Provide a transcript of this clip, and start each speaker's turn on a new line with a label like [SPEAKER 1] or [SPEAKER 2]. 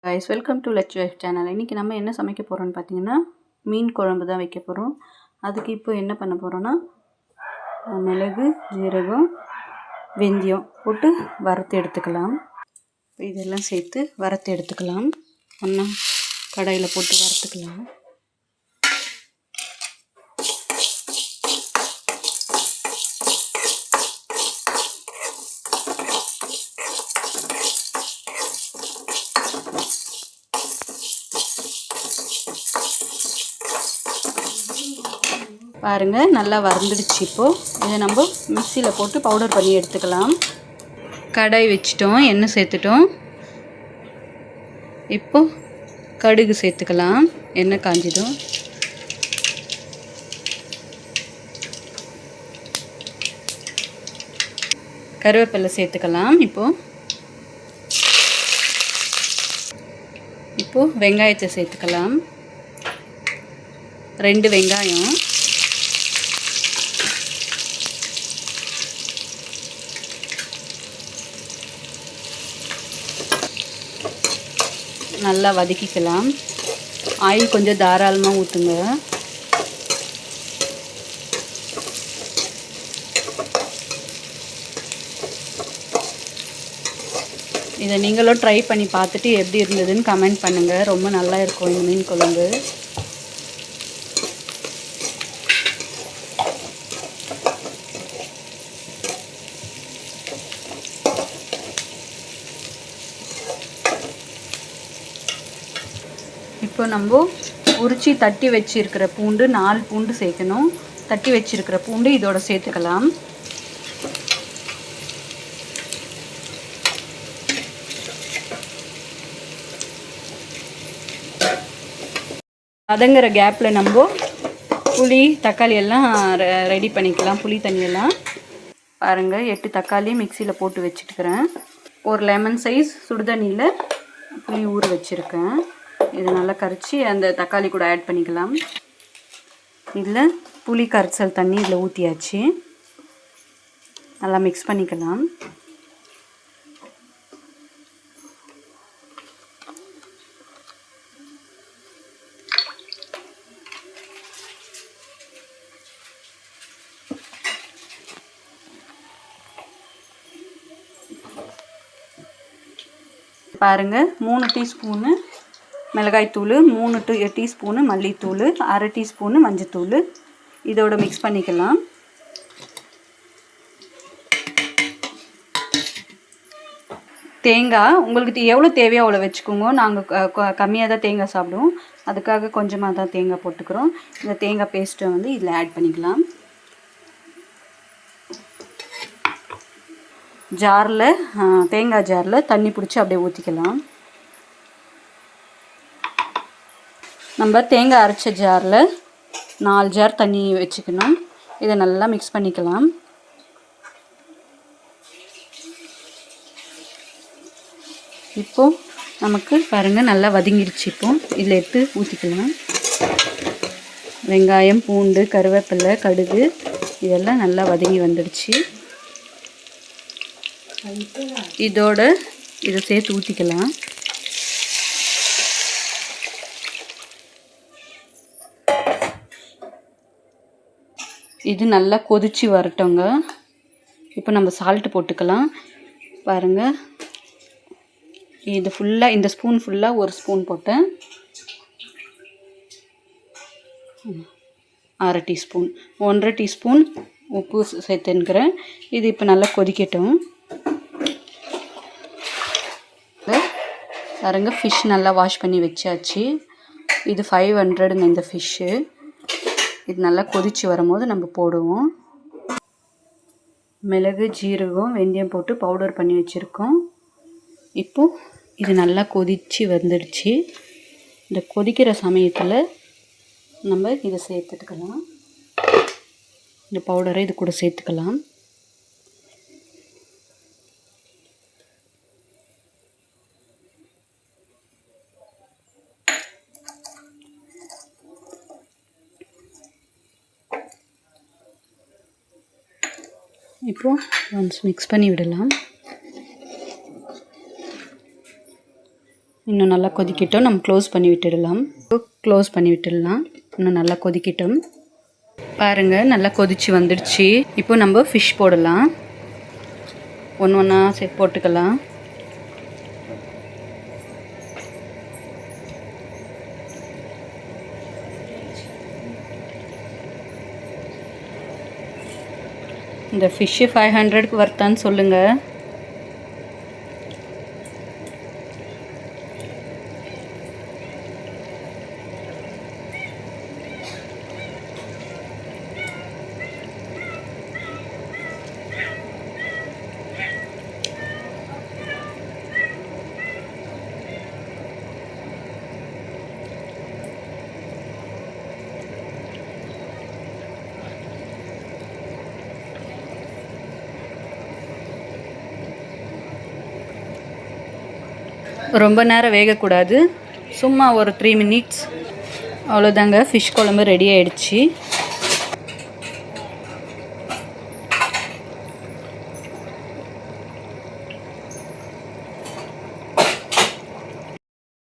[SPEAKER 1] guys, welcome to Let's Life channel. இன்னைக்கு நம்ம என்ன சமைக்க போறோம்னு பாத்தீங்கன்னா மீன் குழம்பு தான் வைக்க போறோம். அதுக்கு இப்போ என்ன பண்ண போறோம்னா மிளகு, ஜீரகம், வெந்தயம் போட்டு வறுத்து எடுத்துக்கலாம். இதெல்லாம் சேர்த்து வறுத்து எடுத்துக்கலாம். ஒண்ணா கடாயில போட்டு வறுத்துக்கலாம். பாருங்க நல்லா வறுந்துடுச்சு. இப்போ இதை நம்ம மிக்ஸியில் போட்டு பவுடர் பண்ணி எடுத்துக்கலாம். கடாய் வச்சிட்டோம், எண்ணெய் சேர்த்துட்டோம். இப்போ கடுகு சேர்த்துக்கலாம். எண்ணெய் காஞ்சிடும். கருவேப்பிலை சேர்த்துக்கலாம். இப்போ வெங்காயத்தை சேர்த்துக்கலாம். 2 வெங்காயம். நல்லா வதக்கிக்கலாம். ஆயில் கொஞ்சம் தாராளமாக ஊற்றுங்க. இதை நீங்களும் ட்ரை பண்ணி பார்த்துட்டு எப்படி இருந்ததுன்னு கமெண்ட் பண்ணுங்கள். ரொம்ப நல்லா இருக்கும் இந்த மீன் குழம்பு. இப்போ நம்ம உரிச்சி தட்டி வச்சிருக்கிற பூண்டு 4 பூண்டு சேர்க்கணும். தட்டி வச்சிருக்கிற பூண்டு இதோட சேர்த்துக்கலாம். வதங்குற கேப்பில் நம்ம புளி தக்காளி எல்லாம் ரெடி பண்ணிக்கலாம். புளி தண்ணியெல்லாம் பாருங்கள், 8 தக்காளி மிக்சியில் போட்டு வச்சுட்டுக்கிறேன். ஒரு லெமன் சைஸ் சுடுதண்ணியில் புளி ஊற வச்சுருக்கேன். இதை நல்லா கரைச்சி அந்த தக்காளி கூட ஆட் பண்ணிக்கலாம். இதில் புளி கரைச்சல் தண்ணி இதில் ஊற்றியாச்சு. நல்லா மிக்ஸ் பண்ணிக்கலாம். பாருங்கள், 3 டீஸ்பூனு மிளகாய்த்தூள், 3 டீஸ்பூனு மல்லித்தூள், 1/2 டீஸ்பூனு மஞ்சத்தூள் இதோட மிக்ஸ் பண்ணிக்கலாம். தேங்காய் உங்களுக்கு எவ்வளோ தேவையோ அவ்வளோ வச்சுக்கோங்க. நாங்கள் கம்மியாக தான் தேங்காய் சாப்பிடுவோம், அதுக்காக கொஞ்சமாக தான் தேங்காய் போட்டுக்கிறோம். இந்த தேங்காய் பேஸ்ட்டை வந்து இதில் ஆட் பண்ணிக்கலாம். தேங்காய் ஜாரில் தண்ணி பிடிச்சி அப்படியே ஊற்றிக்கலாம். நம்ம தேங்காய் அரைச்ச ஜாரில் 4 ஜார் தண்ணி வச்சுக்கணும். இதை நல்லா மிக்ஸ் பண்ணிக்கலாம். இப்போது நமக்கு பாருங்கள் நல்லா வதங்கிடுச்சு. இப்போ இதில் எடுத்து ஊற்றிக்கலாம். வெங்காயம், பூண்டு, கருவேப்பிலை, கடுகு இதெல்லாம் நல்லா வதங்கி வந்துடுச்சு. இதோட இதை சேர்த்து ஊற்றிக்கலாம். இது நல்லா கொதிச்சு வரட்டுங்க. இப்போ நம்ம சால்ட்டு போட்டுக்கலாம். பாருங்கள், இது ஃபுல்லாக இந்த ஸ்பூன் ஃபுல்லாக 1 ஸ்பூன் போட்டேன். 1/2 டீஸ்பூன் 1/2 டீஸ்பூன் உப்பு சேர்த்துன்னுக்கிறேன். இது இப்போ நல்லா கொதிக்கட்டும். பாருங்கள், ஃபிஷ் நல்லா வாஷ் பண்ணி வச்சாச்சு. இது 500ங்க இந்த ஃபிஷ்ஷு. இது நல்லா கொதித்து வரும்போது நம்ம போடுவோம். மிளகு, ஜீரகம், வெந்தயம் போட்டு பவுடர் பண்ணி வச்சுருக்கோம். இப்போது இது நல்லா கொதித்து வந்துடுச்சு. இந்த கொதிக்கிற சமயத்தில் நம்ம இதை சேர்த்துக்கலாம். இந்த பவுடரை இது கூட சேர்த்துக்கலாம். இப்போது ஒன்ஸ் மிக்ஸ் பண்ணி விடலாம். இன்னும் நல்லா கொதிக்கிட்டோம். நம்ம க்ளோஸ் பண்ணி விட்டுடலாம். இன்னும் நல்லா கொதிக்கிட்டோம். பாருங்கள், நல்லா கொதிச்சு வந்துடுச்சு. இப்போ நம்ம ஃபிஷ் போடலாம். ஒன்று ஒன்றா போட்டுக்கலாம். இந்த ஃபிஷ்ஷு 500க்கு வர்த்தான்னு சொல்லுங்கள். ரொம்ப நேரம் வேகக்கூடாது, சும்மா ஒரு 3 மினிட்ஸ். அவ்வளோதாங்க, ஃபிஷ் குழம்பு ரெடி ஆகிடுச்சு.